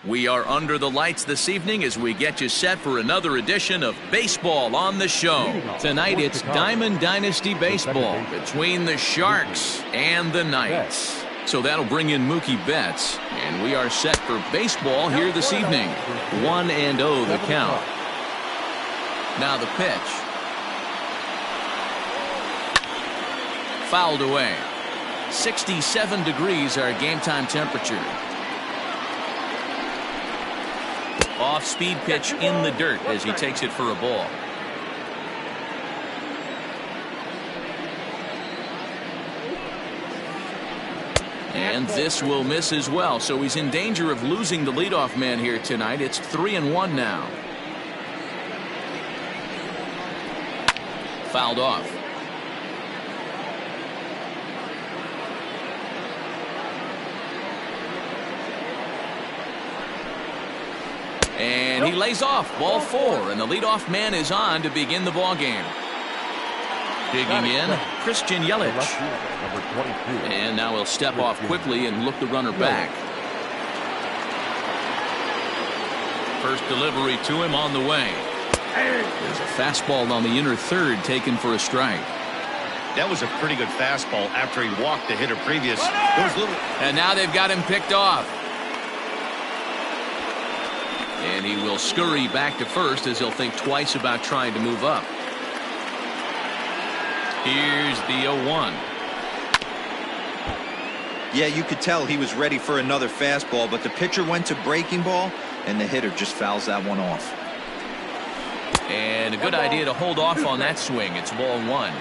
We are under the lights this evening as we get you set for another edition of Baseball on the Show. Tonight it's Diamond Dynasty Baseball between the Sharks and the Knights. So that'll bring in Mookie Betts, and we are set for baseball here this evening. 1-0 the count. Now the pitch. Fouled away. 67 degrees our game time temperature. Off-speed pitch in the dirt as he takes it for a ball. And this will miss as well, so he's in danger of losing the leadoff man here tonight. It's 3-1 now. Fouled off. And he lays off. Ball 4, and the leadoff man is on to begin the ball game. Digging in, Christian Yelich. And now he'll step off quickly and look the runner back. First delivery to him on the way. There's a fastball on the inner third taken for a strike. That was a pretty good fastball after he walked the hitter previous. And now they've got him picked off. And he will scurry back to first as he'll think twice about trying to move up. Here's the 0-1. Yeah, you could tell he was ready for another fastball, but the pitcher went to breaking ball, and the hitter just fouls that one off. And a good idea to hold off on that swing. It's ball 1.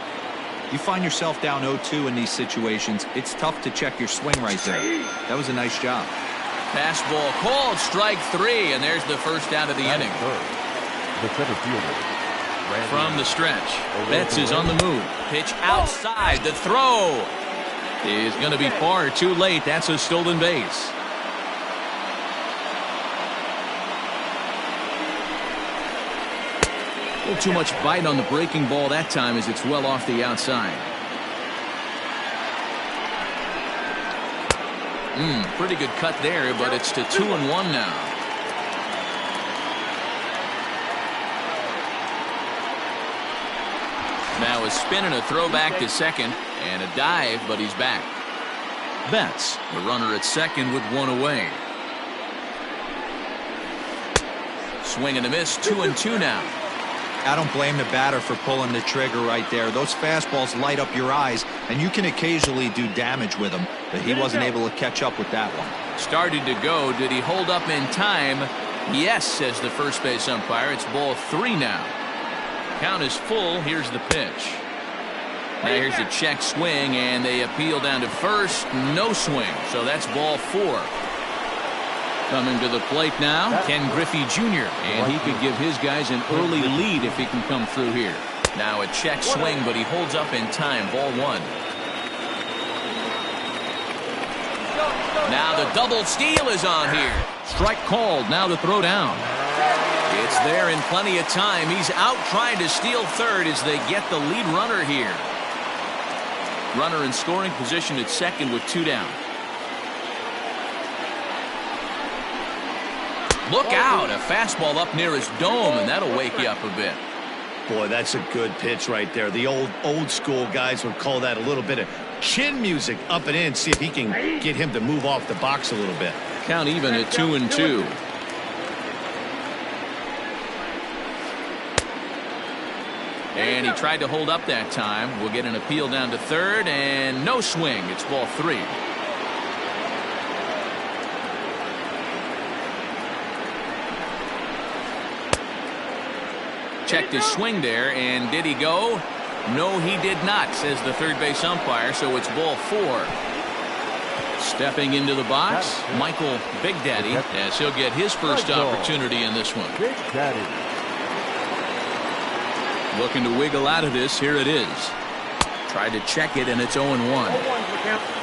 You find yourself down 0-2 in these situations. It's tough to check your swing right there. That was a nice job. Fastball called, strike 3, and there's the first out of the inning. The center fielder. From the stretch, Betts is on the move. Pitch outside. The throw is going to be far too late. That's a stolen base. A little too much bite on the breaking ball that time as it's well off the outside. Pretty good cut there, but it's to 2-1 now. Now a spin and a throw back to second, and a dive, but he's back. Betts, the runner at second with one away. Swing and a miss, 2-2 now. I don't blame the batter for pulling the trigger right there. Those fastballs light up your eyes, and you can occasionally do damage with them, but he wasn't able to catch up with that one. Started to go. Did he hold up in time? Yes, says the first base umpire. It's ball 3 now. Count is full. Here's the pitch. Now here's a check swing, and they appeal down to first. No swing, so that's ball 4. Coming to the plate now, Ken Griffey Jr., and he could give his guys an early lead if he can come through here. Now a check swing, but he holds up in time. Ball 1. Now the double steal is on here. Strike called. Now the throw down. It's there in plenty of time. He's out trying to steal third as they get the lead runner here. Runner in scoring position at second with 2 down. Look out, a fastball up near his dome, and that'll wake you up a bit. Boy, that's a good pitch right there. The old school guys would call that a little bit of chin music up and in. See if he can get him to move off the box a little bit. Count even at 2-2. And he tried to hold up that time. We'll get an appeal down to third, and no swing. It's ball 3. Checked his swing there, and did he go? No, he did not, says the third base umpire, so it's ball 4. Stepping into the box, Michael Big Daddy, as he'll get his first opportunity in this one. Big Daddy. Looking to wiggle out of this. Here it is. Tried to check it, and it's 0-1.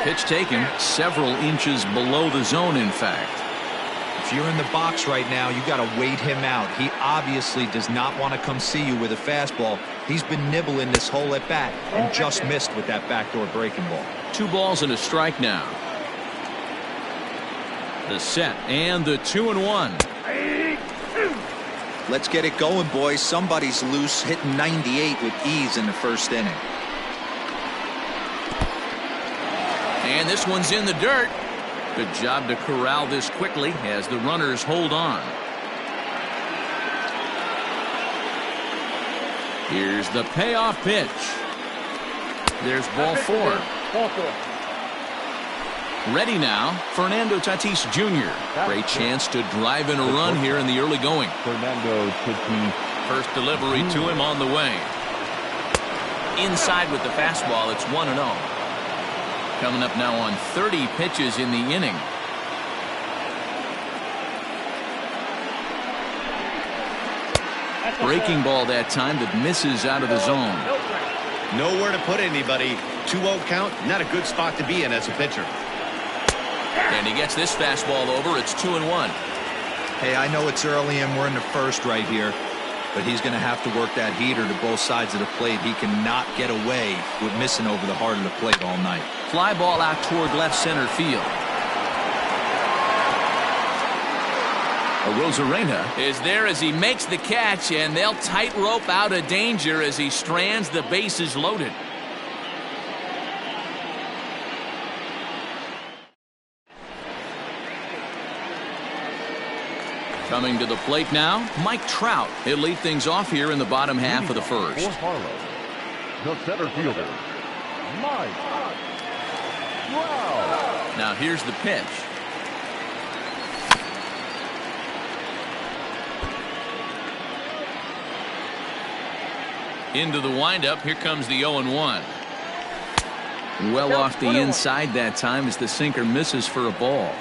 Pitch taken several inches below the zone, in fact. If you're in the box right now, you got to wait him out. He obviously does not want to come see you with a fastball. He's been nibbling this whole at bat and just missed with that backdoor breaking ball. 2 balls and a strike now. The set and the 2-1. Let's get it going, boys. Somebody's loose, hitting 98 with ease in the first inning. And this one's in the dirt. Good job to corral this quickly as the runners hold on. Here's the payoff pitch. There's ball 4. Ready now, Fernando Tatis Jr. Great chance to drive in a run here in the early going. Fernando Tatis. First delivery to him on the way. Inside with the fastball, it's 1-0. Coming up now on 30 pitches in the inning. Breaking ball that time that misses out of the zone. Nowhere to put anybody. 2-0 count, not a good spot to be in as a pitcher. And he gets this fastball over. It's 2-1. Hey, I know it's early and we're in the first right here, but he's going to have to work that heater to both sides of the plate. He cannot get away with missing over the heart of the plate all night. Fly ball out toward left center field. Arozarena is there as he makes the catch, and they'll tightrope out of danger as he strands the bases loaded. Coming to the plate now, Mike Trout. He'll lead things off here in the bottom half of the first. For Harlow, the center fielder, Mike Trout. Now here's the pitch. Into the windup. Here comes the 0-1. Well off the inside that time as the sinker misses for a ball.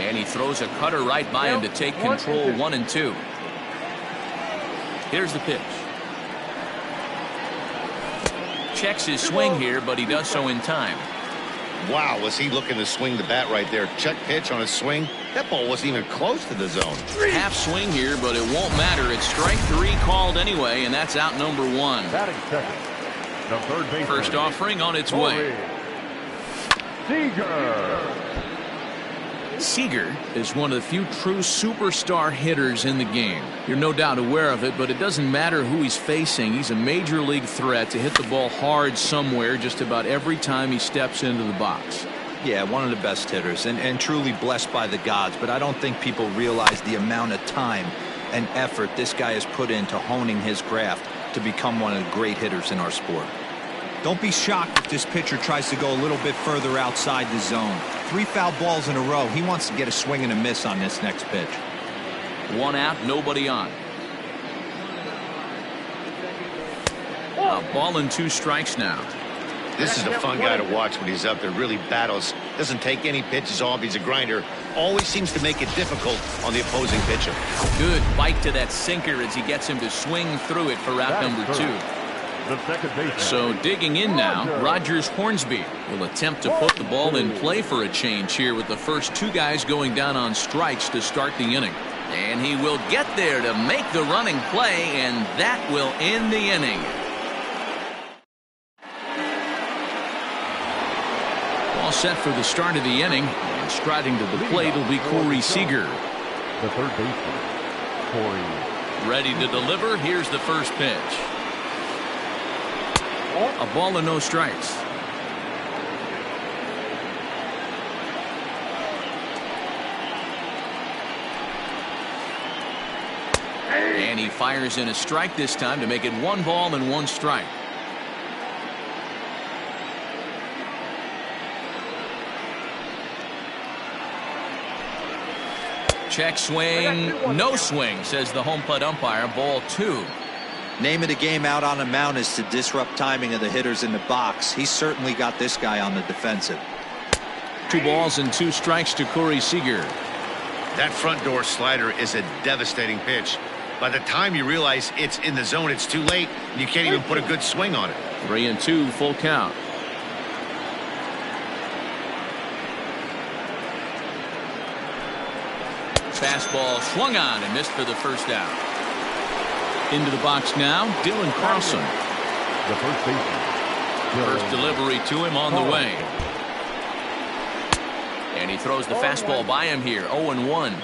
And he throws a cutter right by him to take control. 1-2. Here's the pitch. Checks his swing here, but he does so in time. Wow, was he looking to swing the bat right there. Check pitch on a swing. That ball wasn't even close to the zone. Half swing here, but it won't matter. It's strike 3 called anyway, and that's out number 1. Batting second, the third baseman. First offering on its way. Seager. Seager is one of the few true superstar hitters in the game. You're no doubt aware of it, but it doesn't matter who he's facing. He's a major league threat to hit the ball hard somewhere just about every time he steps into the box. Yeah, one of the best hitters and truly blessed by the gods, but I don't think people realize the amount of time and effort this guy has put into honing his craft to become one of the great hitters in our sport. Don't be shocked if this pitcher tries to go a little bit further outside the zone. 3 foul balls in a row. He wants to get a swing and a miss on this next pitch. 1 out, nobody on. A ball and 2 strikes now. This is a fun guy to watch when he's up there. Really battles. Doesn't take any pitches off. He's a grinder. Always seems to make it difficult on the opposing pitcher. Good bite to that sinker as he gets him to swing through it for out number 2. The second baseman. So digging in now, Rogers Hornsby will attempt to put the ball in play for a change here with the first 2 guys going down on strikes to start the inning. And he will get there to make the running play, and that will end the inning. All set for the start of the inning, and striding to the plate will be Corey Seager. The third baseman, Corey. Ready to deliver. Here's the first pitch. A ball and no strikes. And he fires in a strike this time to make it 1 ball and 1 strike. Check swing, no swing, says the home plate umpire. Ball 2. Name of the game out on the mound is to disrupt timing of the hitters in the box. He's certainly got this guy on the defensive. 2 balls and 2 strikes to Corey Seager. That front door slider is a devastating pitch. By the time you realize it's in the zone, it's too late, and you can't even put a good swing on it. 3-2, full count. Fastball swung on and missed for the first out. Into the box now, Dylan Carlson. The first baseman. First delivery to him on the way. And he throws the fastball by him here, 0-1.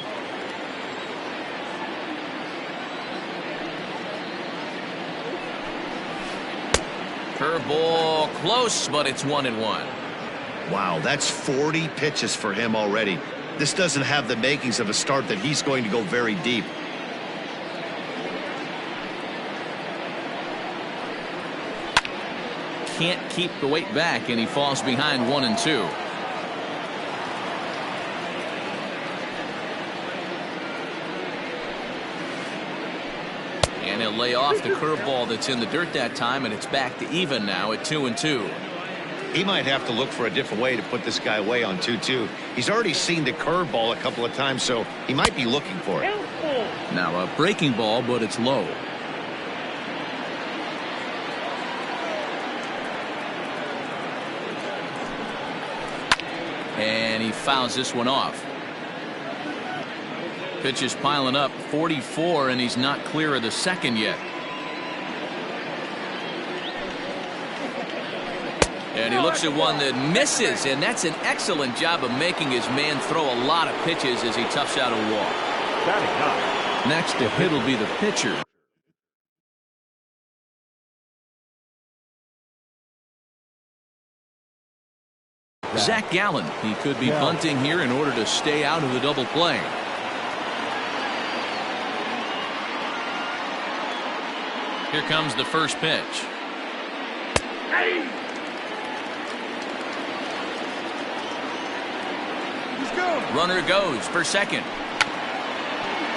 Curveball close, but it's 1-1. Wow, that's 40 pitches for him already. This doesn't have the makings of a start that he's going to go very deep. Can't keep the weight back, and he falls behind 1-2. And he'll lay off the curveball that's in the dirt that time, and it's back to even now at 2-2. He might have to look for a different way to put this guy away on 2-2. He's already seen the curveball a couple of times, so he might be looking for it. Now a breaking ball, but it's low. And he fouls this one off. Pitch is piling up, 44, and he's not clear of the second yet. And he looks at one that misses, and that's an excellent job of making his man throw a lot of pitches as he toughs out a walk. Next to hit will be the pitcher. Zach Gallen. He could be bunting here in order to stay out of the double play. Here comes the first pitch. Runner goes for second.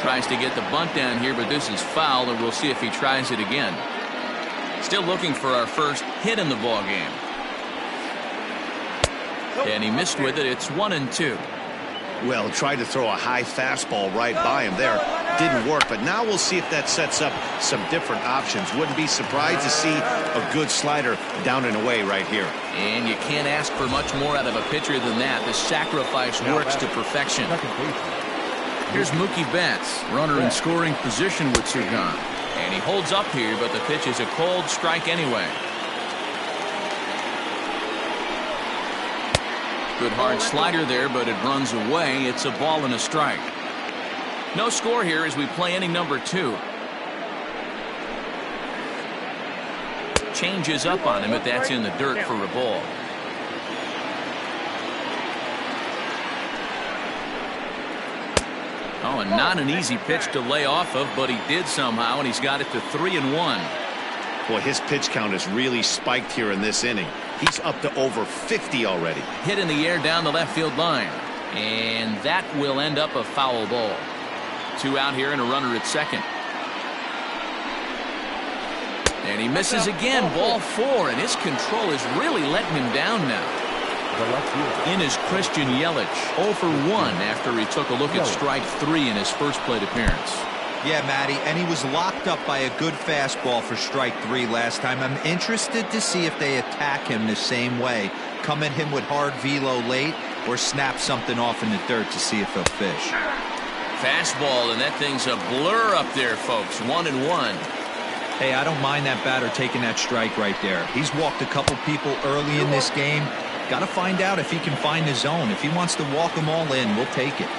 Tries to get the bunt down here, but this is foul, and we'll see if he tries it again. Still looking for our first hit in the ball game. And he missed with it. It's 1-2. Well, tried to throw a high fastball right by him there. Didn't work, but now we'll see if that sets up some different options. Wouldn't be surprised to see a good slider down and away right here. And you can't ask for much more out of a pitcher than that. The sacrifice works to perfection. Here's Mookie Betts, runner in scoring position with Surgan. And he holds up here, but the pitch is a cold strike anyway. Good hard slider there, but it runs away. It's a ball and a strike. No score here as we play inning number 2. Changes up on him, but that's in the dirt for a ball. Oh, and not an easy pitch to lay off of, but he did somehow, and he's got it to 3-1. Boy, his pitch count is really spiked here in this inning. He's up to over 50 already. Hit in the air down the left field line. And that will end up a foul ball. 2 out here and a runner at second. And he misses again. Ball 4, and his control is really letting him down now. In is Christian Yelich, 0 for 1 after he took a look at strike 3 in his first plate appearance. Yeah, Matty, and he was locked up by a good fastball for strike 3 last time. I'm interested to see if they attack him the same way. Come at him with hard velo late or snap something off in the dirt to see if he'll fish. Fastball, and that thing's a blur up there, folks. 1-1. Hey, I don't mind that batter taking that strike right there. He's walked a couple people early in this game. Got to find out if he can find the zone. If he wants to walk them all in, we'll take it.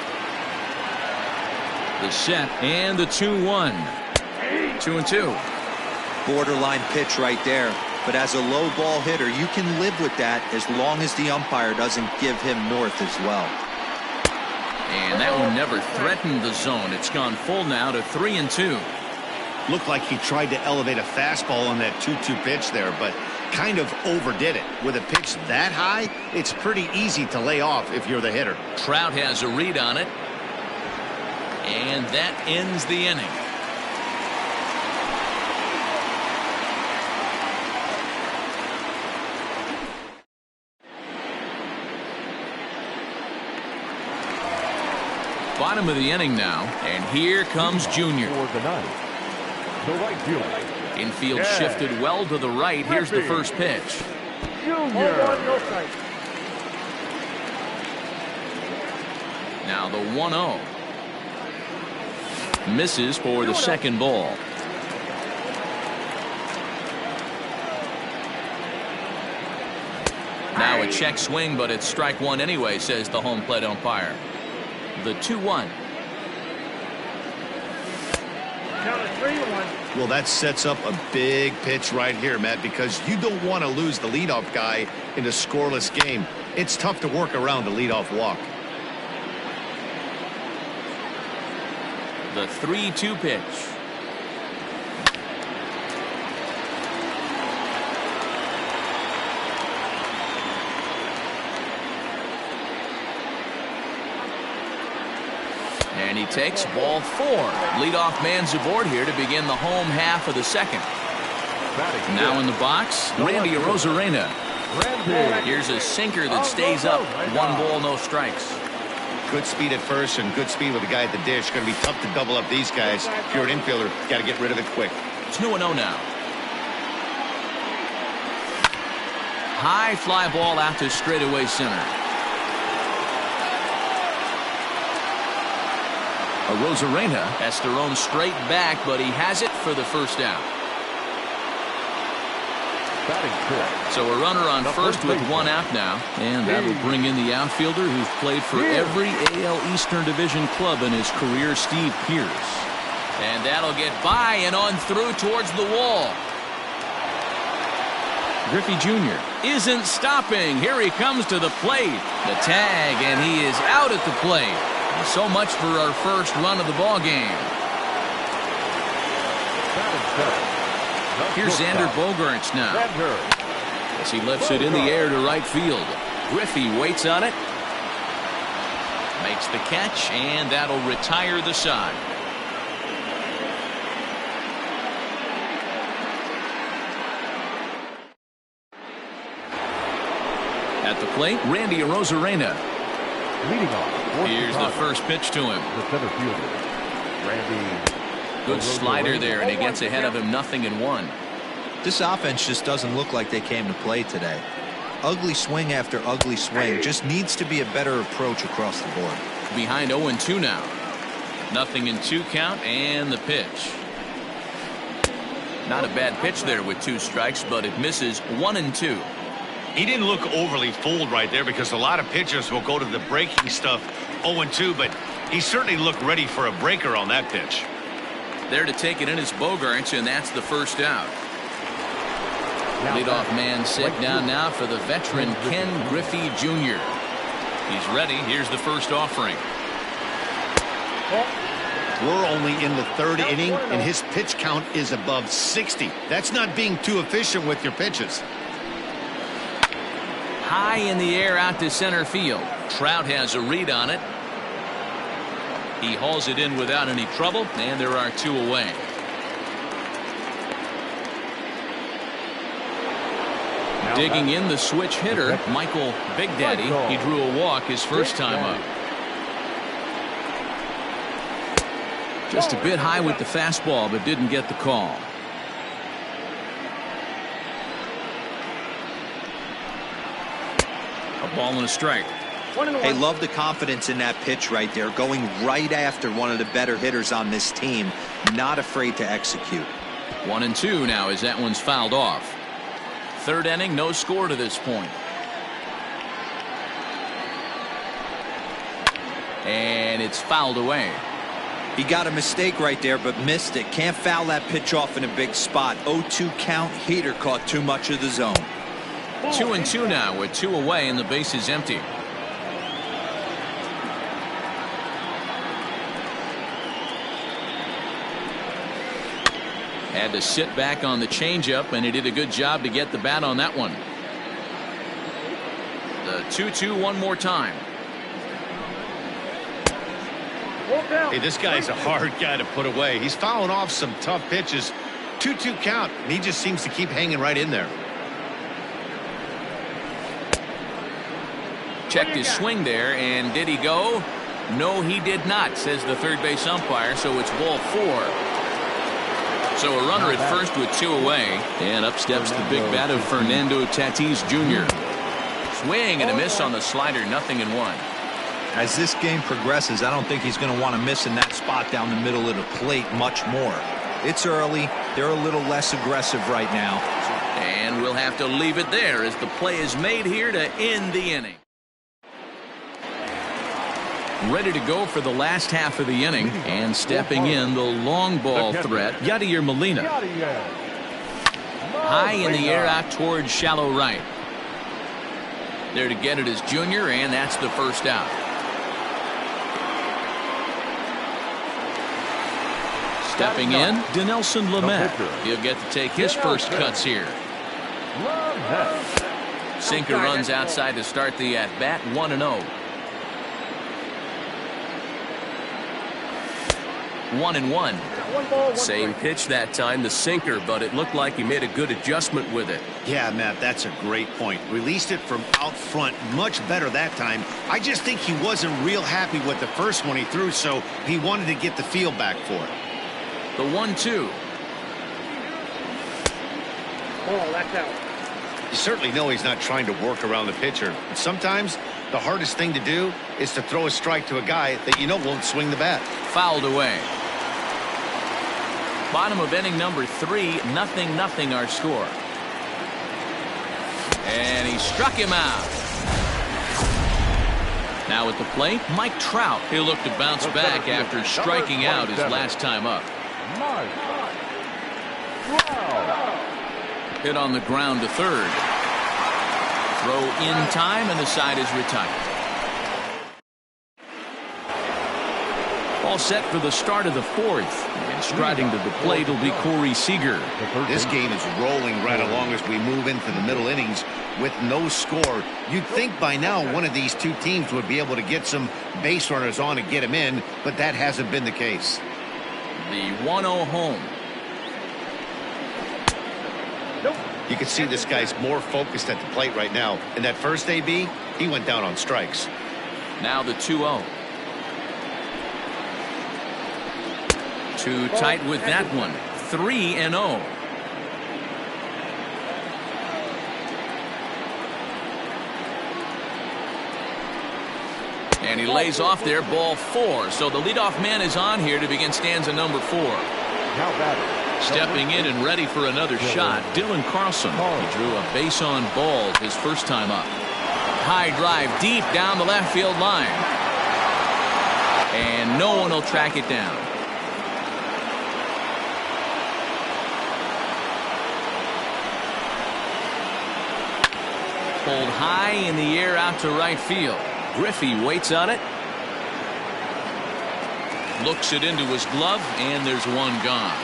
The set and the 2-1. 2-2. Borderline pitch right there. But as a low ball hitter, you can live with that as long as the umpire doesn't give him north as well. And that one never threatened the zone. It's gone full now to 3-2. Looked like he tried to elevate a fastball on that 2-2 pitch there, but kind of overdid it. With a pitch that high, it's pretty easy to lay off if you're the hitter. Trout has a read on it. And that ends the inning. Bottom of the inning now, and here comes Junior. The right fielder. Infield shifted well to the right. Here's the first pitch. Now the 1-0. Misses for the second ball. Now a check swing, but it's strike one anyway, says the home plate umpire. The 2-1. Well, that sets up a big pitch right here, Matt, because you don't want to lose the leadoff guy in a scoreless game. It's tough to work around a leadoff walk. The 3-2 pitch. And he takes ball 4. Leadoff man's aboard here to begin the home half of the second. Now in the box, Randy Arozarena. Here's a sinker that stays up. 1 ball, no strikes. Good speed at first and good speed with the guy at the dish. Going to be tough to double up these guys. If you're an infielder, got to get rid of it quick. 2-0 now. High fly ball out to straightaway center. Arozarena has to roam straight back, but he has it for the first out. So a runner on first with 1 out now, and that'll bring in the outfielder who's played for every AL Eastern Division club in his career, Steve Pearce. And that'll get by and on through towards the wall. Griffey Jr. isn't stopping. Here he comes to the plate. The tag, and he is out at the plate. So much for our first run of the ball game. Here's Bogearts now. As he lifts it in the air to right field. Griffey waits on it. Makes the catch, and that'll retire the side. At the plate, Randy Arozarena. Leading off. Here's the first pitch to him. The center fielder, Randy. Good slider there, and he gets ahead of him 0-1. This offense just doesn't look like they came to play today. Ugly swing after ugly swing. Just needs to be a better approach across the board. Behind 0-2 now. 0-2 count, and the pitch. Not a bad pitch there with 2 strikes, but it misses. 1-2. He didn't look overly fooled right there because a lot of pitchers will go to the breaking stuff 0-2, but he certainly looked ready for a breaker on that pitch. There to take it in is Bogearts, and that's the first out. Leadoff man set down now for the veteran Ken Griffey Jr. He's ready. Here's the first offering. We're only in the 3rd inning, and his pitch count is above 60. That's not being too efficient with your pitches. High in the air out to center field. Trout has a read on it. He hauls it in without any trouble, and there are 2 away. Digging in the switch hitter, Michael Big Daddy. He drew a walk his first time up. Just a bit high with the fastball, but didn't get the call. A ball and a strike. Hey, love the confidence in that pitch right there. Going right after one of the better hitters on this team. Not afraid to execute. 1-2 now as that one's fouled off. 3rd inning, no score to this point. And it's fouled away. He got a mistake right there, but missed it. Can't foul that pitch off in a big spot. 0-2 count. Heater caught too much of the zone. 2-2 now with 2 away and the base is empty. Had to sit back on the changeup, and he did a good job to get the bat on that one. The 2-2 one more time. Hey, this guy's a hard guy to put away. He's fouling off some tough pitches. 2-2 count, and he just seems to keep hanging right in there. Checked his swing there, and did he go? No, he did not, says the third base umpire, so it's ball 4. So a runner at first with 2 away, and up steps the big bat of Fernando Tatis Jr. Swing and a miss on the slider, 0-1. As this game progresses, I don't think he's going to want to miss in that spot down the middle of the plate much more. It's early. They're a little less aggressive right now. And we'll have to leave it there as the play is made here to end the inning. Ready to go for the last half of the inning, and stepping in the long ball threat, Yadier Molina. High in the air out towards shallow right. There to get it is Junior, and that's the first out. Stepping in, Dinelson Lamet. He'll get to take his first cuts here. Sinker runs outside to start the at-bat, 1-0. 1-1. Same pitch that time, the sinker, but it looked like he made a good adjustment with it. Yeah, Matt, that's a great point. Released it from out front much better that time. I just think he wasn't real happy with the first one he threw, so he wanted to get the feel back for it. The 1-2. Oh, that's out. You certainly know he's not trying to work around the pitcher. And sometimes the hardest thing to do is to throw a strike to a guy that you know won't swing the bat. Fouled away. Bottom of inning number 3, 0-0 our score. And he struck him out. Now at the plate, Mike Trout. He'll look to bounce back after striking out his last time up. Hit on the ground to third. Throw in time, and the side is retired. All set for the start of the 4th. And striding to the plate will be Corey Seager. This game is rolling right along as we move into the middle innings with no score. You'd think by now one of these two teams would be able to get some base runners on and get them in, but that hasn't been the case. The 1-0 home. You can see this guy's more focused at the plate right now. In that first AB, he went down on strikes. Now the 2-0. Too tight with that one. 3-0. And he lays off there, ball 4. So the leadoff man is on here to begin stanza number 4. Stepping in and ready for another shot, Dylan Carlson. He drew a base on ball his first time up. High drive deep down the left field line. And no one will track it down. Pulled high in the air out to right field. Griffey waits on it. Looks it into his glove, and there's one gone.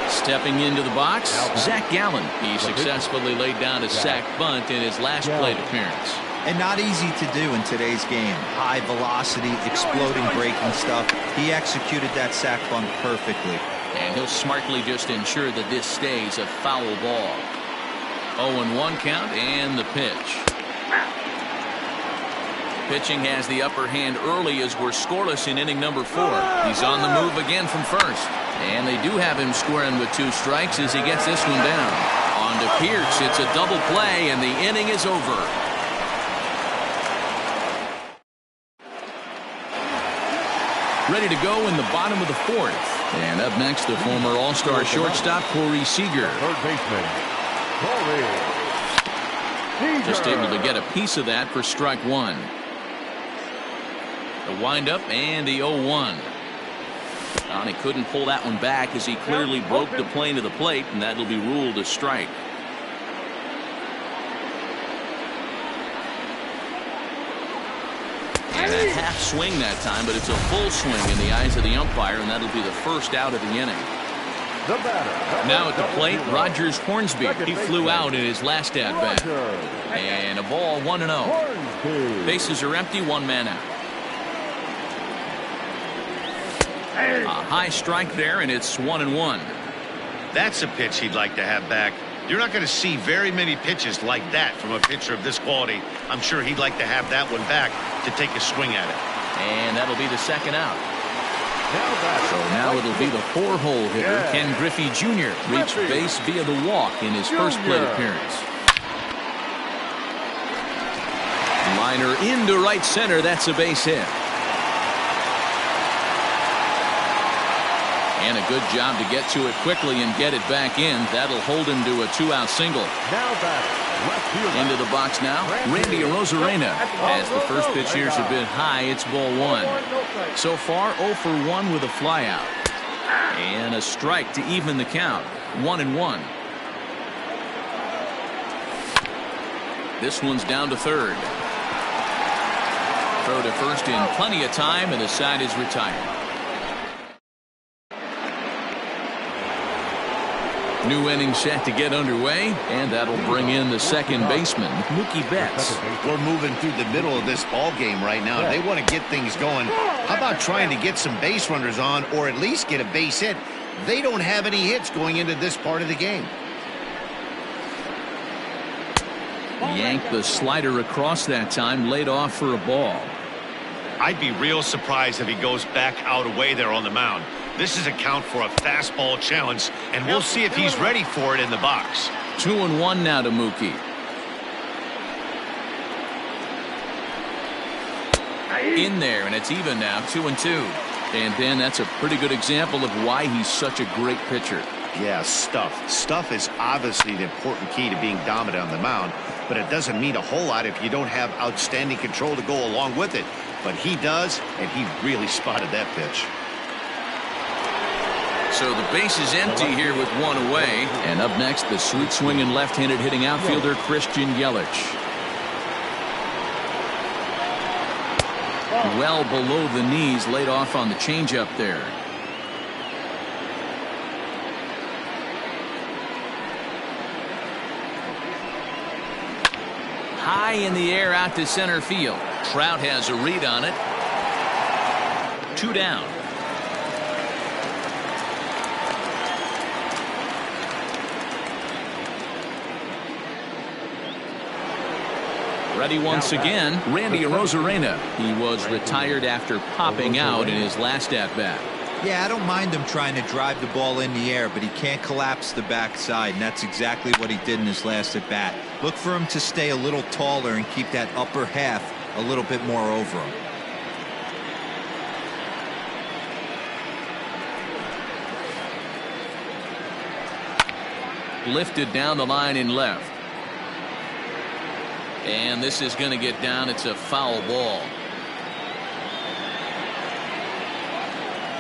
Stepping into the box, Zach Gallen. He successfully laid down a sac bunt in his last plate appearance. And not easy to do in today's game. High velocity, exploding breaking stuff. He executed that sac bunt perfectly. And he'll smartly just ensure that this stays a foul ball. 0-1 count and the pitch. Pitching has the upper hand early as we're scoreless in inning number 4. He's on the move again from first. And they do have him squaring with 2 strikes as he gets this one down. On to Pearce. It's a double play, and the inning is over. Ready to go in the bottom of the 4th. And up next, the former All-Star shortstop, Corey Seager. Third baseman, Corey Seager. Just able to get a piece of that for strike 1. The windup and the 0-1. And he couldn't pull that one back as he clearly broke the plane of the plate, and that'll be ruled a strike. And a half swing that time, but it's a full swing in the eyes of the umpire, and that'll be the first out of the inning. Now at the plate, Rogers Hornsby. He flew out in his last at-bat. And a ball, 1-0. Bases are empty, 1 man out. A high strike there, and it's 1-1. That's a pitch he'd like to have back. You're not going to see very many pitches like that from a pitcher of this quality. I'm sure he'd like to have that one back to take a swing at it. And that'll be the second out. So now it'll be the 4-hole hitter, Ken Griffey Jr. reached base via the walk in his first plate appearance. Liner into right center. That's a base hit. And a good job to get to it quickly and get it back in. That'll hold him to a 2-out single. Now batter, left fielder. Into the box now, Randy Arozarena. As the first pitch here is a bit high, it's ball 1. So far, 0 for 1 with a flyout. And a strike to even the count. 1-1. This one's down to third. Throw to first in plenty of time, and the side is retired. New inning set to get underway, and that'll bring in the second baseman, Mookie Betts. We're moving through the middle of this ball game right now. They want to get things going. How about trying to get some base runners on, or at least get a base hit? They don't have any hits going into this part of the game. Yanked the slider across that time, laid off for a ball. I'd be real surprised if he goes back out away there on the mound. This is a count for a fastball challenge, and we'll see if he's ready for it in the box. 2-1 now to Mookie. In there, and it's even now, 2-2. And Ben, that's a pretty good example of why he's such a great pitcher. Yeah, stuff. Stuff is obviously the important key to being dominant on the mound, but it doesn't mean a whole lot if you don't have outstanding control to go along with it. But he does, and he really spotted that pitch. So the base is empty here with 1 away. And up next, the sweet swinging left-handed hitting outfielder, Christian Yelich. Well below the knees, laid off on the changeup there. High in the air out to center field. Trout has a read on it. 2 down. Ready once again, Randy Arozarena. He was retired after popping out in his last at-bat. Yeah, I don't mind him trying to drive the ball in the air, but he can't collapse the backside, and that's exactly what he did in his last at-bat. Look for him to stay a little taller and keep that upper half a little bit more over him. Lifted down the line in left. And this is going to get down. It's a foul ball.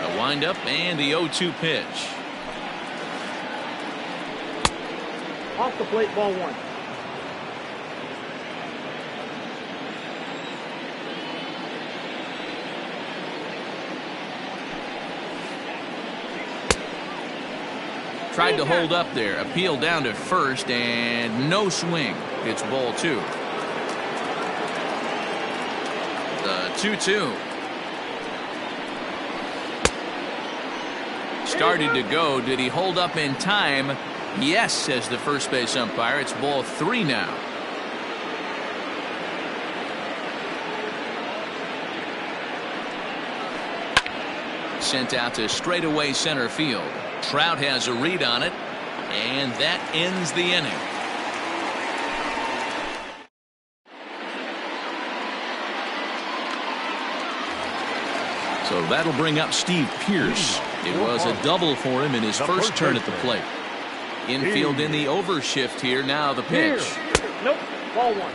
A windup and the 0-2 pitch. Off the plate, ball 1. Tried to hold up there. Appeal down to first, and no swing. It's ball 2. The 2-2. Started to go. Did he hold up in time? Yes, says the first base umpire. It's ball 3 now. Sent out to straightaway center field. Trout has a read on it, and that ends the inning. So that'll bring up Steve Pearce. It was a double for him in his first turn at the plate. Infield in the overshift here. Now the pitch. Nope, ball 1.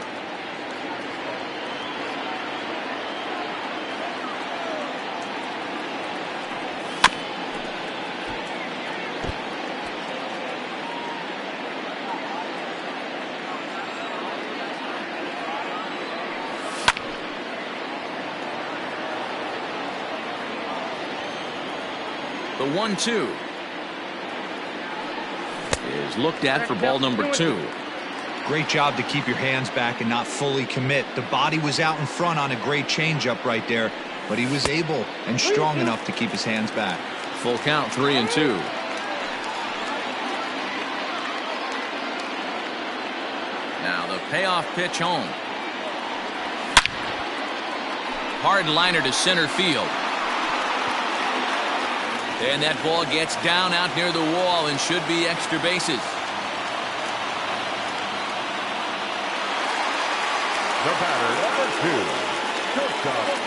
The 1-2 is looked at for ball number 2. Great job to keep your hands back and not fully commit. The body was out in front on a great changeup right there, but he was able and strong enough to keep his hands back. Full count, 3-2. Now the payoff pitch home. Hard liner to center field. And that ball gets down out near the wall and should be extra bases. The batter, number 2. Shortstop.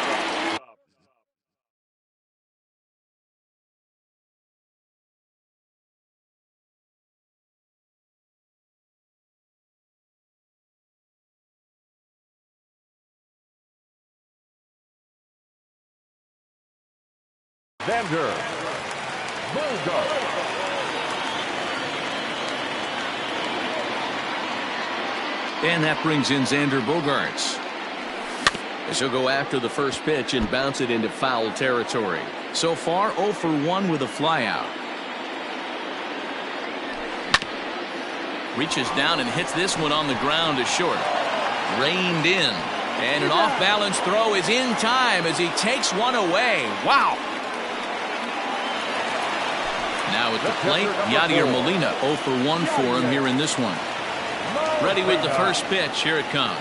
Bogearts. And that brings in Xander Bogearts. As he'll go after the first pitch and bounce it into foul territory. So far 0 for 1 with a flyout. Reaches down and hits this one on the ground to short. Reined in. And an off-balance throw is in time as he takes one away. Wow. Now at the plate, Yadier Molina 0 for 1 for him here in this one. Ready with the first pitch. Here it comes.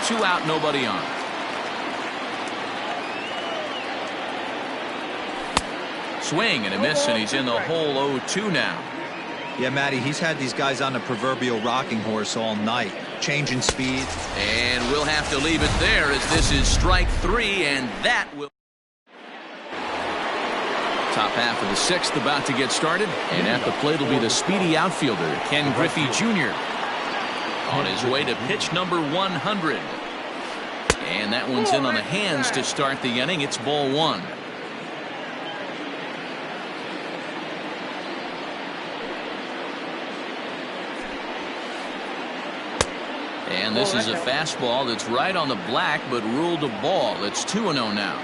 2 out, nobody on. Swing and a miss, and he's in the hole 0-2 now. Yeah, Matty, he's had these guys on the proverbial rocking horse all night. Changing speed. And we'll have to leave it there as this is strike 3, and that will. Top half of the 6th about to get started, and at the plate will be the speedy outfielder Ken Griffey Jr. on his way to pitch number 100. And that one's in on the hands to start the inning. It's ball 1. And this is a fastball that's right on the black but ruled a ball. It's 2-0 now.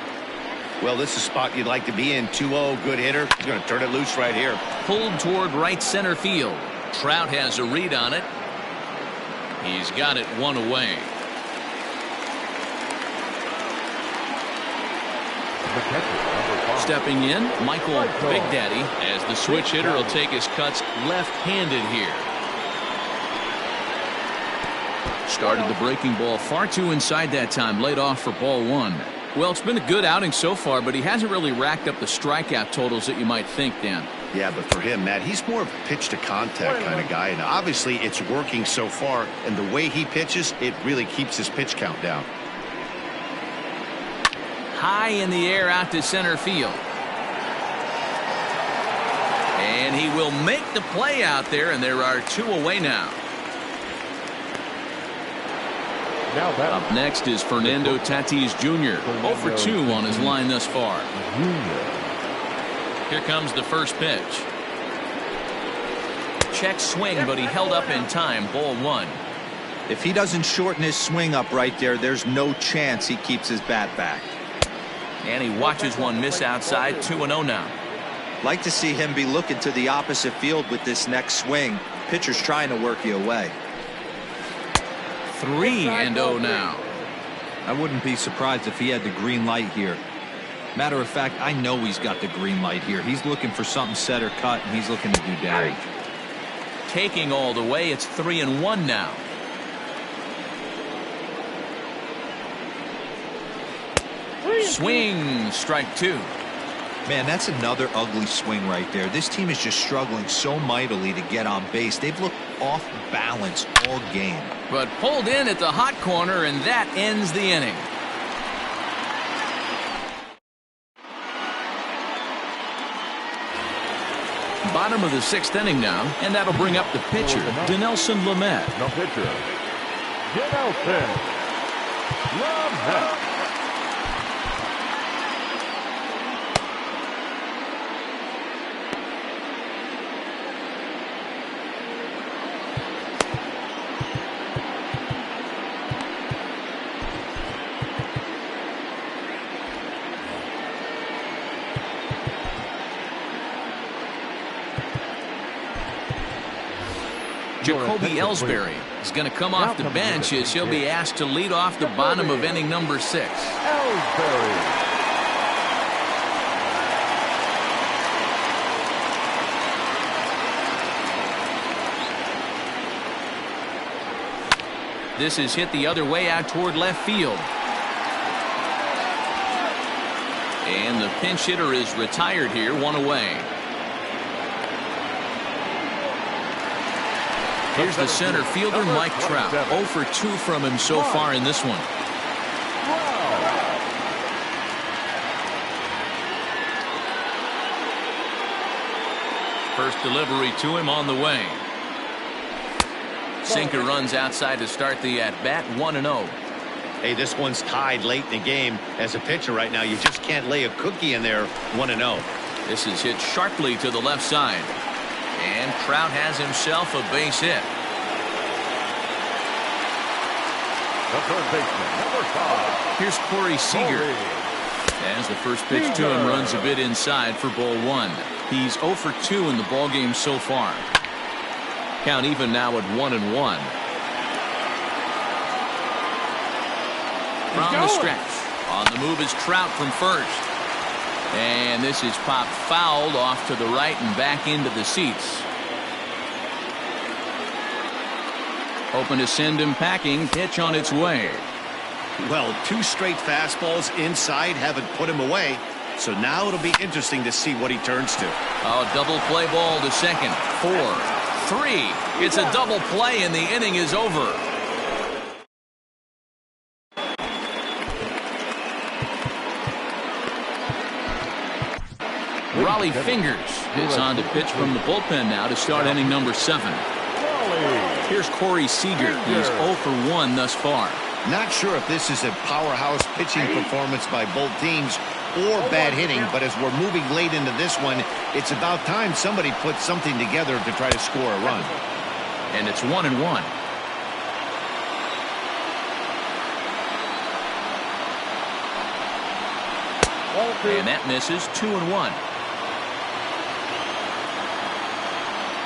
Well, this is a spot you'd like to be in. 2-0, good hitter. He's going to turn it loose right here. Pulled toward right center field. Trout has a read on it. He's got it 1 away. Stepping in, Michael Big Daddy, as the switch hitter will take his cuts left-handed here. Started the breaking ball far too inside that time. Laid off for ball 1. Well, it's been a good outing so far, but he hasn't really racked up the strikeout totals that you might think, Dan. Yeah, but for him, Matt, he's more of a pitch-to-contact kind of guy, and obviously it's working so far, and the way he pitches, it really keeps his pitch count down. High in the air out to center field. And he will make the play out there, and there are 2 away now. Up next is Fernando Tatis Jr. 0 for 2 on his line thus far. Here comes the first pitch. Check swing, but he held up in time. Ball 1. If he doesn't shorten his swing up right there, there's no chance he keeps his bat back. And he watches one miss outside. 2-0 now. Like to see him be looking to the opposite field with this next swing. Pitcher's trying to work you away. 3-0 now. I wouldn't be surprised if he had the green light here. Matter of fact, I know he's got the green light here. He's looking for something set or cut, and he's looking to do damage. Taking all the way, it's 3-1 now. Swing, strike 2. Man, that's another ugly swing right there. This team is just struggling so mightily to get on base. They've looked off balance all game. But pulled in at the hot corner, and that ends the inning. Bottom of the 6th inning now, and that'll bring up the pitcher, Dinelson Lamet. No pitcher. Dinelson Lamet. Jacoby Ellsbury is going to come off the bench as he'll be asked to lead off the bottom of inning number 6. Ellsbury. This is hit the other way out toward left field. And the pinch hitter is retired here, 1 away. Here's the center fielder, Mike Trout. 0 for 2 from him so far in this one. First delivery to him on the way. Sinker runs outside to start the at-bat, 1-0. Hey, this one's tied late in the game. As a pitcher right now, you just can't lay a cookie in there, 1-0. This is hit sharply to the left side. And Trout has himself a base hit. The third baseman, number 5. Here's Corey Seager. As the first pitch to him runs a bit inside for ball 1. He's 0 for 2 in the ballgame so far. Count even now at 1-1. From the stretch. On the move is Trout from first. And this is popped fouled off to the right and back into the seats. Hoping to send him packing. Pitch on its way. Well, 2 straight fastballs inside haven't put him away. So now it'll be interesting to see what he turns to. Oh, double play ball to second. 4, 3. It's a double play and the inning is over. Raleigh Fingers is on to pitch from the bullpen now to start inning number 7. Here's Corey Seager. He's 0 for 1 thus far. Not sure if this is a powerhouse pitching performance by both teams or bad hitting, but as we're moving late into this one, it's about time somebody puts something together to try to score a run. And it's 1-1. And that misses. 2-1.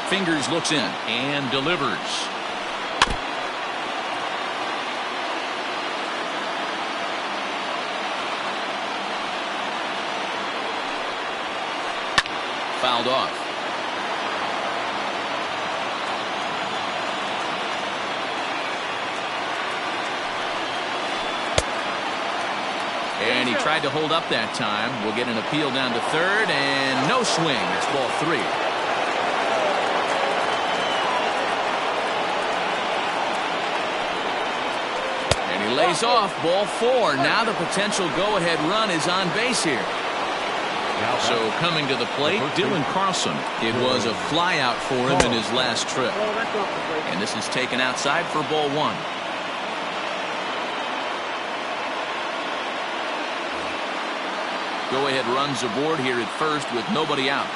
Fingers looks in and delivers. Fouled off. And he tried to hold up that time. We'll get an appeal down to third and no swing. It's ball 3. And he lays off ball 4. Now the potential go-ahead run is on base here. So coming to the plate, Dylan Carlson. It was a fly out for him in his last trip. And this is taken outside for ball 1. Go ahead runs aboard here at first with nobody out.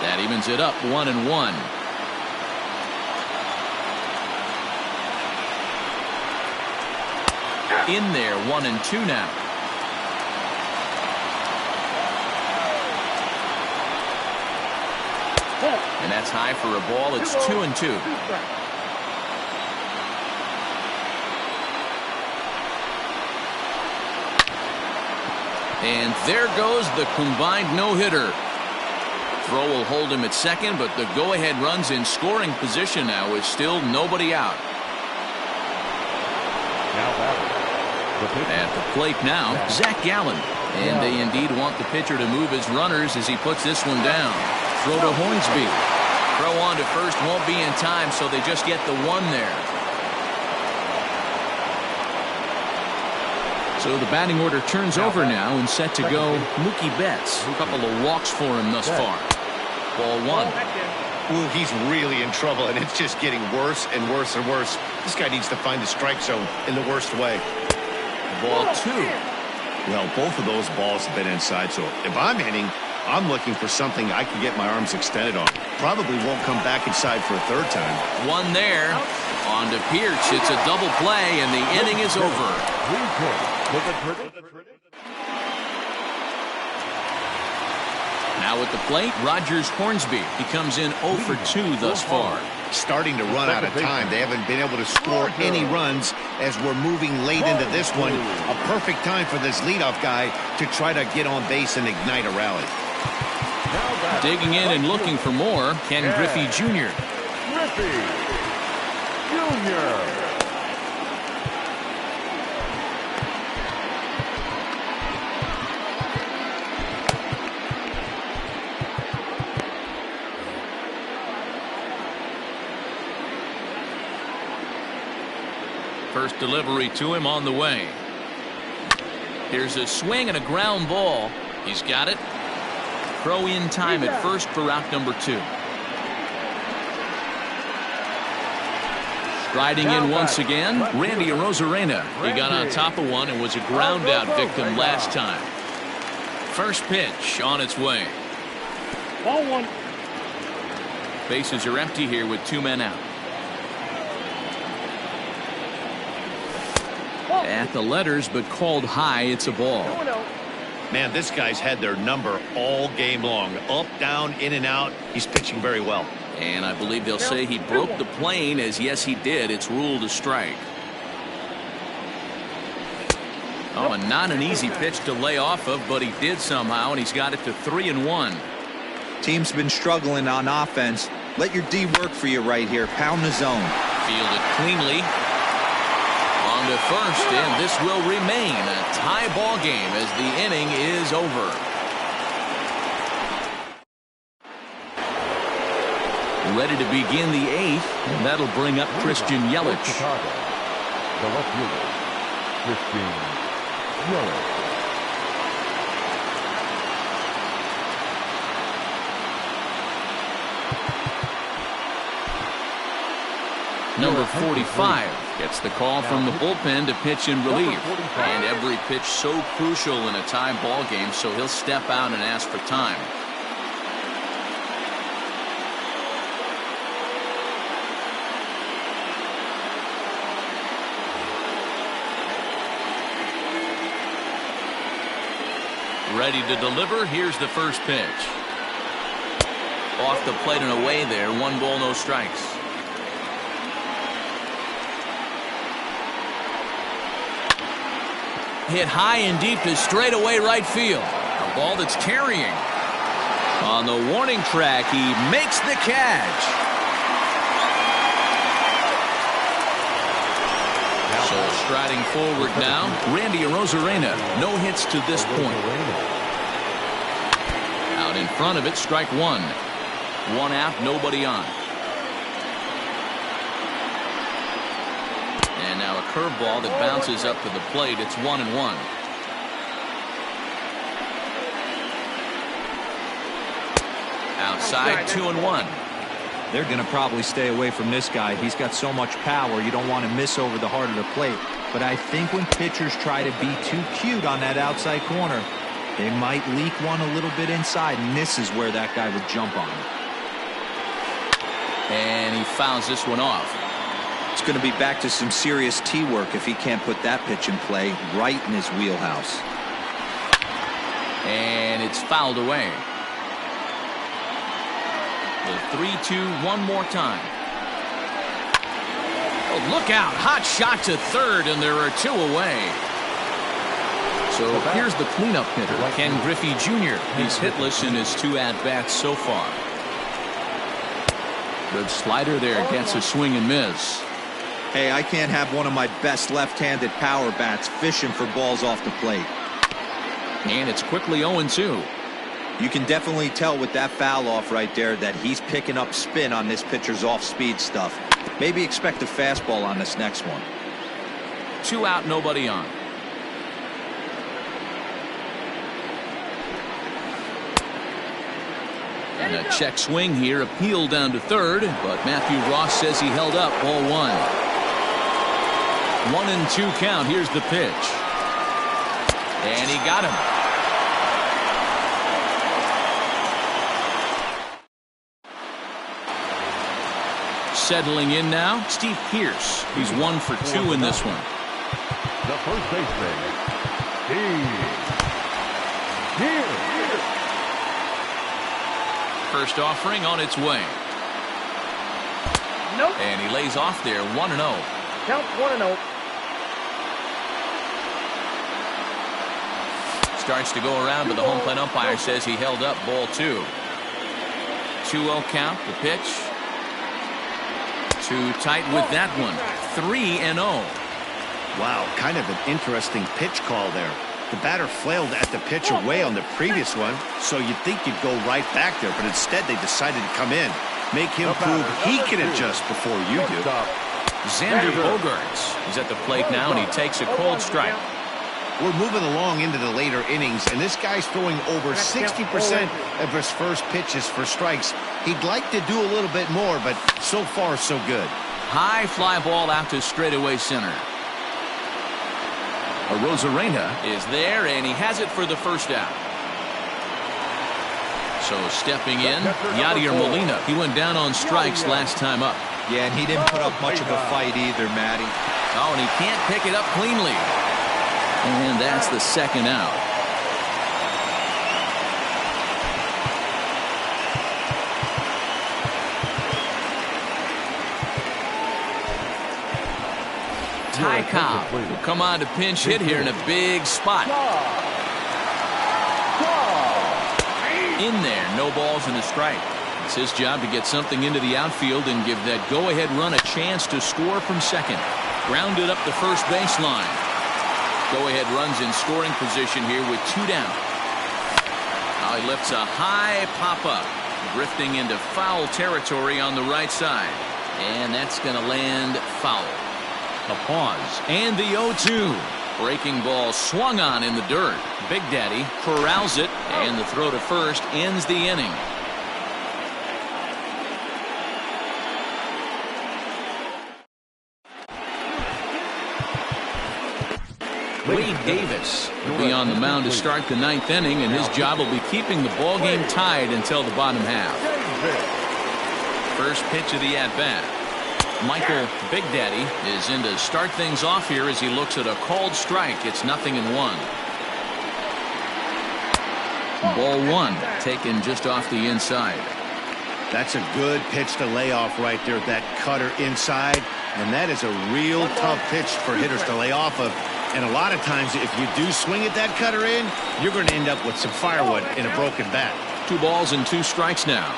That evens it up 1-1. In there 1-2 now. And that's high for a ball. It's 2-2. And there goes the combined no-hitter. Throw will hold him at second, but the go-ahead run's in scoring position now with still nobody out. At the plate now, Zach Gallen. And they indeed want the pitcher to move his runners as he puts this one down. Throw to Hornsby. Throw on to first won't be in time, so they just get the 1 there. So the batting order turns over now and set to go Mookie Betts. A couple of walks for him thus far. Ball 1. Ooh, he's really in trouble, and it's just getting worse and worse and worse. This guy needs to find the strike zone in the worst way. Ball 2. Well, both of those balls have been inside, so if I'm hitting, I'm looking for something I can get my arms extended on. Probably won't come back inside for a third time. 1 there. On to Pearce. It's a double play, and the inning is over. Now at the plate, Rogers Hornsby. He comes in 0 for 2 thus far. Starting to run out of time. They haven't been able to score any runs as we're moving late into this one. A perfect time for this leadoff guy to try to get on base and ignite a rally. Digging in and looking for more, Ken Griffey Jr. Griffey Jr. First delivery to him on the way. Here's a swing and a ground ball. He's got it. Throw in time at first for out number 2. Striding in once again, Randy Arozarena. He got on top of one and was a ground out victim last time. First pitch on its way. Ball 1. Bases are empty here with 2 men out. At the letters, but called high. It's a ball. Man, this guy's had their number all game long. Up, down, in and out. He's pitching very well. And I believe they'll say he broke the plane, as yes he did. It's ruled a strike. Oh, and not an easy pitch to lay off of, but he did somehow, and he's got it to 3-1. Team's been struggling on offense. Let your D work for you right here. Pound the zone. Fielded cleanly. On to first, and this will remain a tie ball game as the inning is over. Ready to begin the 8th, and that'll bring up Christian Yelich. Chicago, the left fielder, Christian Yelich. Number 45 gets the call from the bullpen to pitch in relief. And every pitch so crucial in a tie ball game, so he'll step out and ask for time. Ready to deliver. Here's the first pitch. Off the plate and away there. 1 ball, no strikes. Hit high and deep to straightaway right field. A ball that's carrying. On the warning track, he makes the catch. So striding forward now, Randy Arozarena. No hits to this point. Out in front of it, strike 1. 1 out, nobody on. And now a curveball that bounces up to the plate. It's 1-1. Outside, 2-1. They're going to probably stay away from this guy. He's got so much power, you don't want to miss over the heart of the plate. But I think when pitchers try to be too cute on that outside corner, they might leak one a little bit inside, and this is where that guy would jump on. And he fouls this one off. It's going to be back to some serious tee work if he can't put that pitch in play right in his wheelhouse. And it's fouled away. The 3-2 one more time. Oh, look out. Hot shot to third, and there are 2 away. So here's the cleanup hitter, Ken Griffey Jr. He's hitless in his 2 at-bats so far. Good slider there. Gets a swing and miss. Hey, I can't have one of my best left-handed power bats fishing for balls off the plate. And it's quickly 0-2. You can definitely tell with that foul off right there that he's picking up spin on this pitcher's off-speed stuff. Maybe expect a fastball on this next one. 2 out, nobody on. And a check swing here, appeal down to third, but Matthew Ross says he held up. Ball 1. 1-2 count. Here's the pitch. And he got him. Settling in now, Steve Pearce. He's 1 for 2 in this one. The first baseman, here. First offering on its way. Nope. And he lays off there. 1-0. Count 1-0. Starts to go around, but the home plate umpire says he held up. Ball 2. 2-0 count. The pitch. Too tight with that one. 3-0. Wow, kind of an interesting pitch call there. The batter flailed at the pitch away on the previous one, so you'd think you'd go right back there, but instead they decided to come in. Make him prove he can adjust before you do. Xander Bogearts is at the plate now, and he takes a cold strike. We're moving along into the later innings, and this guy's throwing over 60% of his first pitches for strikes. He'd like to do a little bit more, but so far, so good. High fly ball out to straightaway center. Arozarena is there, and he has it for the first out. So stepping in, Yadier Molina. He went down on strikes last time up. Yeah, and he didn't put up much of a fight either, Matty. Oh, and he can't pick it up cleanly. And that's the second out. Ty Cobb will come on to pinch hit here in a big spot. In there, no balls and a strike. It's his job to get something into the outfield and give that go-ahead run a chance to score from second. Grounded up the first baseline. Go-ahead runs in scoring position here with 2 down. Now he lifts a high pop-up, drifting into foul territory on the right side. And that's going to land foul. A pause, and the 0-2. Breaking ball swung on in the dirt. Big Daddy corrals it, and the throw to first ends the inning. Wade Davis will be on the mound to start the 9th inning, and his job will be keeping the ball game tied until the bottom half. First pitch of the at-bat. Michael Big Daddy is in to start things off here as he looks at a called strike. It's 0-1. Ball 1 taken just off the inside. That's a good pitch to lay off right there, that cutter inside. And that is a real tough pitch for hitters to lay off of. And a lot of times, if you do swing at that cutter in, you're going to end up with some firewood in a broken bat. 2 balls and 2 strikes now.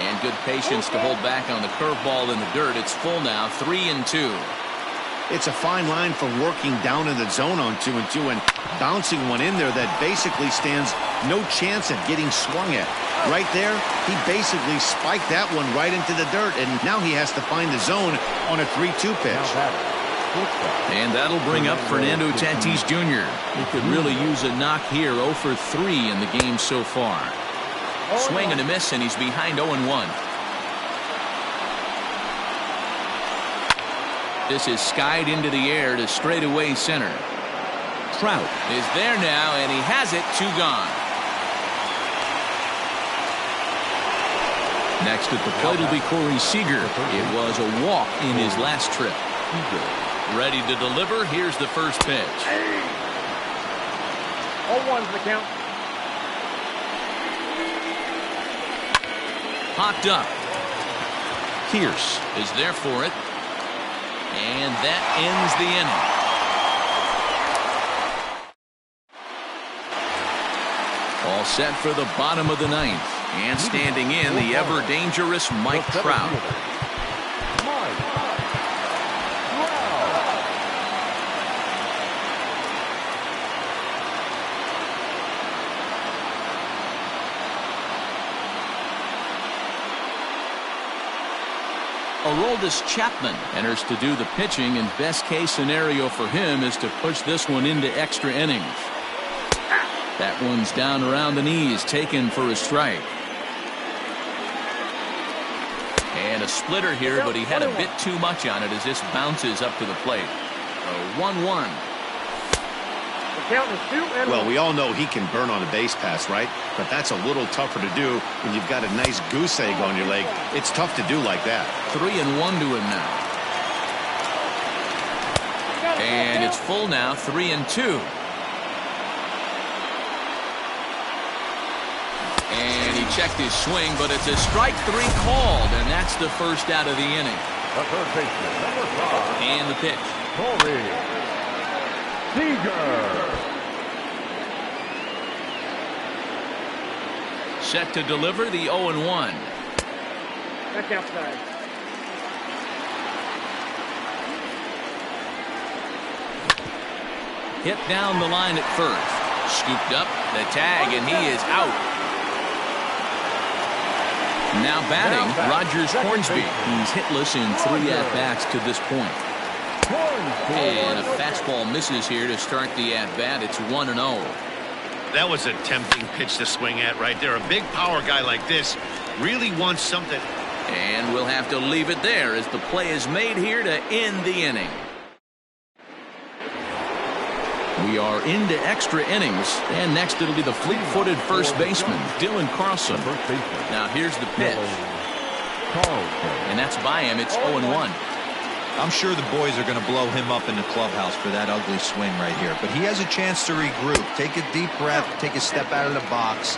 And good patience to hold back on the curveball in the dirt. It's full now, 3-2. It's a fine line from working down in the zone on 2-2 and bouncing one in there that basically stands no chance at getting swung at. Right there, he basically spiked that one right into the dirt, and now he has to find the zone on a 3-2 pitch. And that'll bring up Fernando Tatis Jr. He could really use a knock here. 0 for 3 in the game so far. Swing and a miss, and he's behind 0-1. This is skied into the air to straightaway center. Trout is there now, and he has it. 2 gone. Next at the plate will be Corey Seager. It was a walk in his last trip. Ready to deliver. Here's the first pitch. 0-1's the count. Popped up. Pearce is there for it. And that ends the inning. All set for the bottom of the 9th. And standing in, the ever-dangerous Mike Trout. Aroldis Chapman enters to do the pitching, and best case scenario for him is to push this one into extra innings. That one's down around the knees, taken for a strike. And a splitter here, but he had a bit too much on it as this bounces up to the plate. A 1-1. Well, we all know he can burn on a base pass, right? But that's a little tougher to do when you've got a nice goose egg on your leg. It's tough to do like that. 3-1 to him now. And it's full now, 3-2. And he checked his swing, but it's a strike 3 called, and that's the first out of the inning. The third baseman, number 5. And the pitch. Corey Seager. Set to deliver the 0-1. That's outside. Hit down the line at first. Scooped up, the tag, and he is out. Now batting, Rogers Hornsby. He's hitless in 3 at-bats to this point. And a fastball misses here to start the at-bat. It's 1-0. That was a tempting pitch to swing at right there. A big power guy like this really wants something. And we'll have to leave it there as the play is made here to end the inning. We are into extra innings, and next it'll be the fleet-footed first baseman, Dylan Carlson. Now here's the pitch. And that's by him. It's 0-1. I'm sure the boys are going to blow him up in the clubhouse for that ugly swing right here. But he has a chance to regroup. Take a deep breath, take a step out of the box,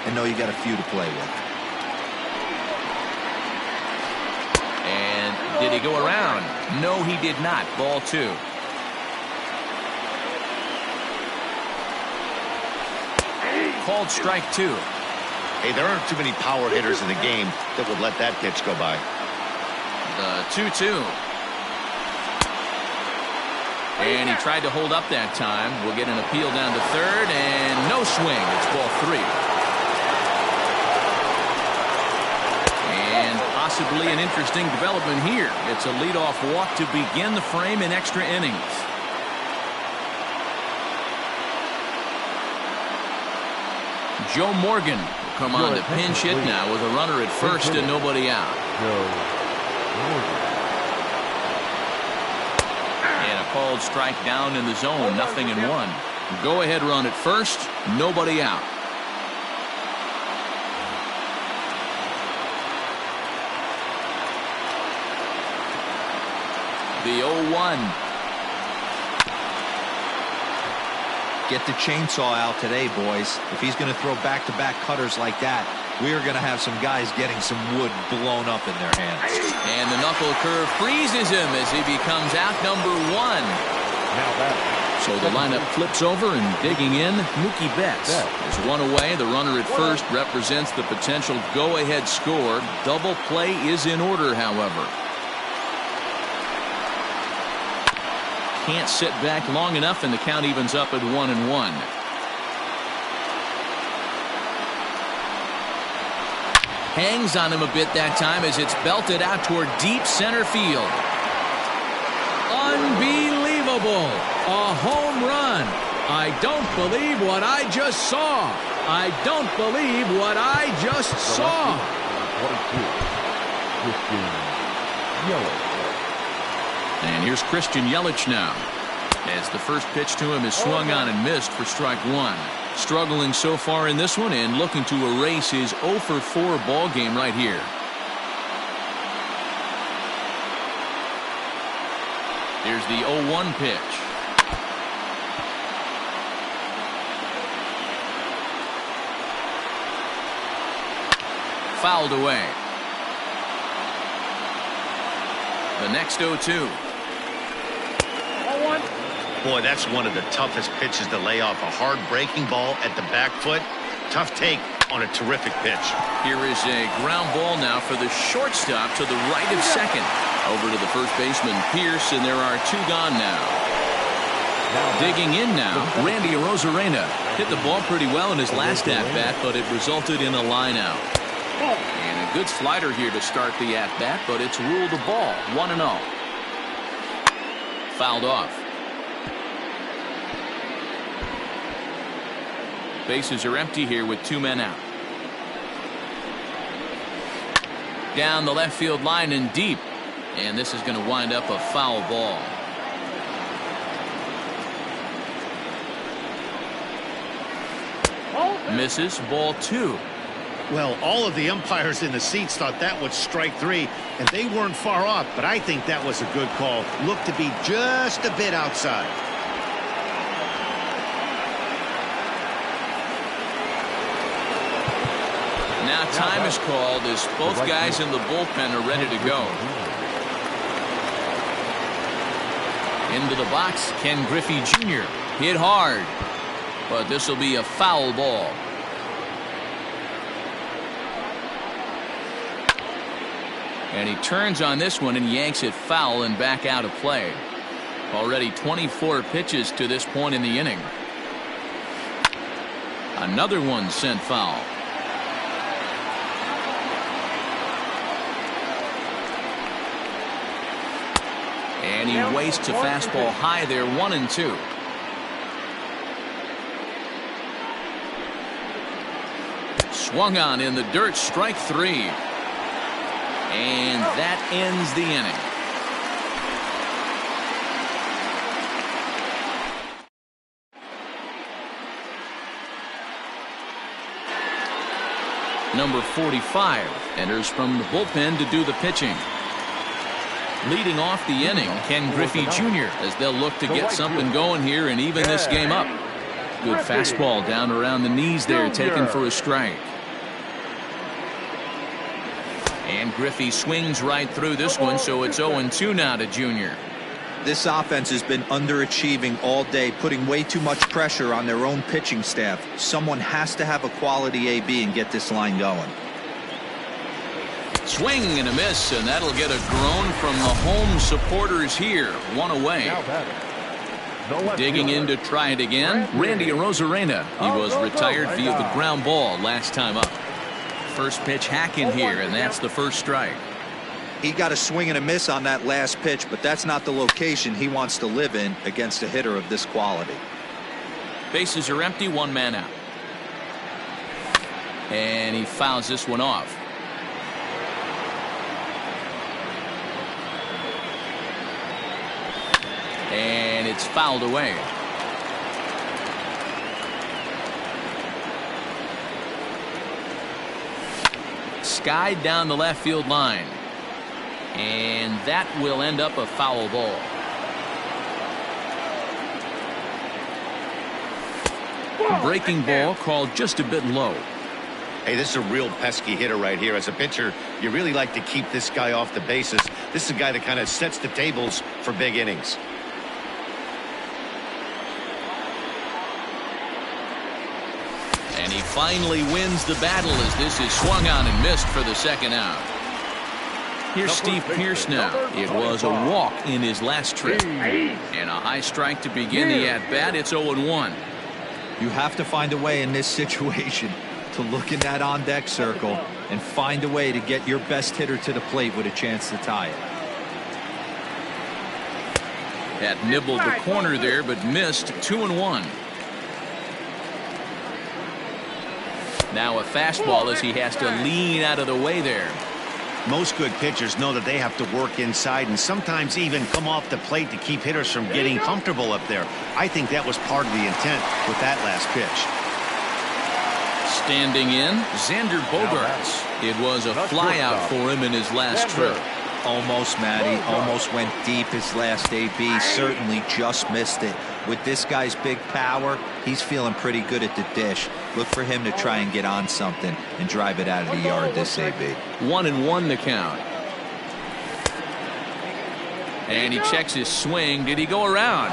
and know you got a few to play with. And did he go around? No, he did not. Ball 2. Called strike 2. Hey, there aren't too many power hitters in the game that would let that pitch go by. The 2-2. And he tried to hold up that time. We'll get an appeal down to third, and no swing. It's ball 3. And possibly an interesting development here. It's a leadoff walk to begin the frame in extra innings. Joe Morgan will come on to pinch hit now with a runner at first and nobody out. And a called strike down in the zone, 0-1. Go ahead run at first, nobody out. The 0-1. Get the chainsaw out today, boys. If he's going to throw back-to-back cutters like that, we are going to have some guys getting some wood blown up in their hands. And the knuckle curve freezes him as he becomes out number 1. So the lineup flips over, and digging in, Mookie Betts. There's one away. The runner at first represents the potential go-ahead score. Double play is in order, however. Can't sit back long enough, and the count evens up at 1-1. Hangs on him a bit that time as it's belted out toward deep center field. Unbelievable. A home run. I don't believe what I just saw. I don't believe what I just saw. And here's Christian Yelich now, as the first pitch to him is swung on and missed for strike 1. Struggling so far in this one and looking to erase his 0-for-4 ball game right here. Here's the 0-1 pitch. Fouled away. The next 0-2. Boy, that's one of the toughest pitches to lay off. A hard breaking ball at the back foot. Tough take on a terrific pitch. Here is a ground ball now for the shortstop to the right of second. Over to the first baseman, Pearce, and there are 2 gone now. Digging in now, Randy Arozarena. Hit the ball pretty well in his last at-bat, but it resulted in a line out. And a good slider here to start the at-bat, but it's ruled a ball, 1-0. Fouled off. Bases are empty here with 2 men out. Down the left field line and deep. And this is going to wind up a foul ball. Misses, ball 2. Well, all of the umpires in the seats thought that was strike 3, and they weren't far off, but I think that was a good call. Looked to be just a bit outside. Now time is called as both guys in the bullpen are ready to go. Into the box, Ken Griffey Jr. hit hard, but this will be a foul ball. And he turns on this one and yanks it foul and back out of play. Already 24 pitches to this point in the inning. Another one sent foul. And he wastes a fastball high there, 1-2. Swung on in the dirt, strike 3. And that ends the inning. Number 45 enters from the bullpen to do the pitching. Leading off the inning, Ken Griffey Jr. as they'll look to get something going here and even this game up. Good fastball down around the knees there, taken for a strike. And Griffey swings right through this one, so it's 0-2 now to Jr. This offense has been underachieving all day, putting way too much pressure on their own pitching staff. Someone has to have a quality AB and get this line going. Swing and a miss, and that'll get a groan from the home supporters here. 1 away. Digging in to try it again, Randy Arozarena. He was retired via the ground ball last time up. First pitch hacking here, and that's the first strike. He got a swing and a miss on that last pitch, but that's not the location he wants to live in against a hitter of this quality. Bases are empty, 1 man out. And he fouls this one off. And it's fouled away. Skied down the left field line. And that will end up a foul ball. Breaking ball called just a bit low. Hey, this is a real pesky hitter right here. As a pitcher, you really like to keep this guy off the bases. This is a guy that kind of sets the tables for big innings. And he finally wins the battle as this is swung on and missed for the second out. Here's Steve Pearce now. It was a walk in his last trip. And a high strike to begin the at-bat. It's 0-1. You have to find a way in this situation to look in that on-deck circle and find a way to get your best hitter to the plate with a chance to tie it. That nibbled the corner there, but missed. 2-1. Now a fastball as he has to lean out of the way there. Most good pitchers know that they have to work inside and sometimes even come off the plate to keep hitters from getting comfortable up there. I think that was part of the intent with that last pitch. Standing in, Xander Bogearts. It was a flyout for him in his last trip. Almost, Matty. Almost went deep his last AB. Certainly just missed it. With this guy's big power, he's feeling pretty good at the dish. Look for him to try and get on something and drive it out of the yard this AB. 1-1 the count. And he checks his swing. Did he go around?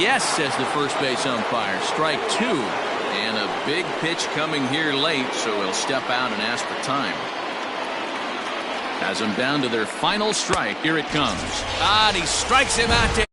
Yes, says the first base umpire. Strike 2. And a big pitch coming here late, so he'll step out and ask for time. Has them down to their final strike. Here it comes. And he strikes him out.